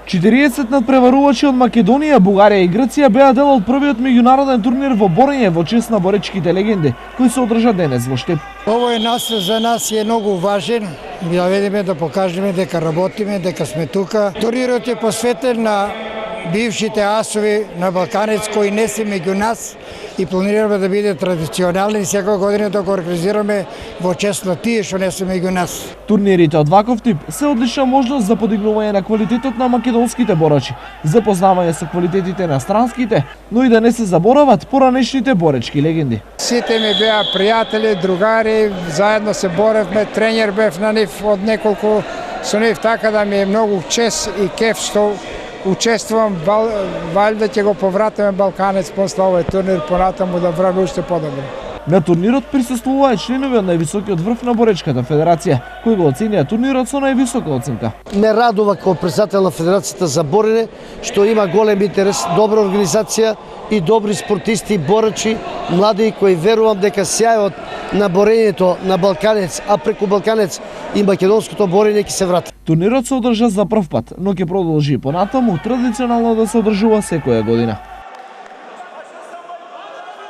40 надпреварувачи од Македонија, Бугарија и Грција беа дел од првиот меѓународен турнир во борење во чест на боречките легенди, кој се одржа денес во Штип. Овој настан за нас е многу важен, да видиме, да покажеме дека работиме, дека сме тука. Турнирот е посветен на бившите асови на Балканец кои не се меѓу нас и планираме да биде традиционални и секоја година да го организираме во чест на тие што не се меѓу нас. Турнирите од ваков тип се одлична можност за подигнување на квалитетот на македонските борачи, запознавање со квалитетите на странските, но и да не се заборават поранешните боречки легенди. Сите ми беа пријатели, другари, заедно се боревме, тренер бев на нив од неколку со нив, така да ми е многу чест и кеф што учествувам, валјда ќе го повратиме Балканец после овој турнир, понатаму да враби уште подобро. На турнирот присуствуваа членови од највисокиот врв на боречката федерација, кои го оценија турнирот со највисока оценка. Ме радува како претседател на Федерацијата за борење што има голем интерес, добра организација и добри спортисти, борачи, млади кои верувам дека сјајот на борењето на Балканец, а преку Балканец и македонското борење ќе се врати. Турнирот се одржа за прв пат, но ќе продолжи понатаму традиционално да се одржува секоја година.